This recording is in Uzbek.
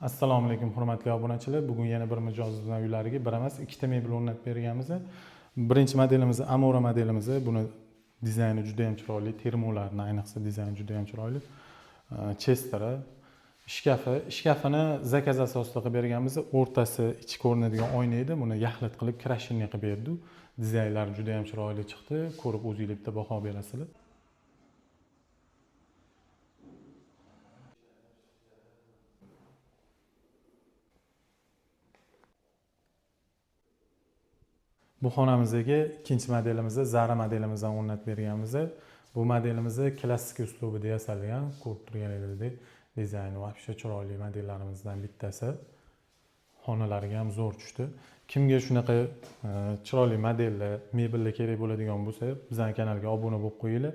Assalomu alaykum hurmatli obunachilar. Bugun yana bir mijozlar uylariga bir emas, ikkita mebel o'rnatib berganmiz. Birinchi modelimiz Amora modelimiz. Buni dizayni juda ham chiroyli, termolarni ayniqsa dizayni juda ham chiroyli. Chesteri, shkafini zakaz asosida qilib berganmiz. O'rtasi ichki ko'rinadigan oyna edi. Buni yaxlit qilib krashinni qilib berdi. Dizaynlari juda ham chiroyli chiqdi. Ko'rib o'zingizlar bitta baho berasizlar. Bu xonamizdagi ikkinchi modelimizda Zara modelimizdan o'rnatib berganmiz. Bu modelimiz klassik uslubida yasalgan, ko'rib turganingizdek dizayni vobshe chiroyli modellarimizdan bittasi. Xonalariga ham zo'r tushdi. Kimga shunaqa chiroyli modellar, mebellar kerak bo'ladigan bo'lsa, bizning kanalga obuna bo'lib qo'yinglar.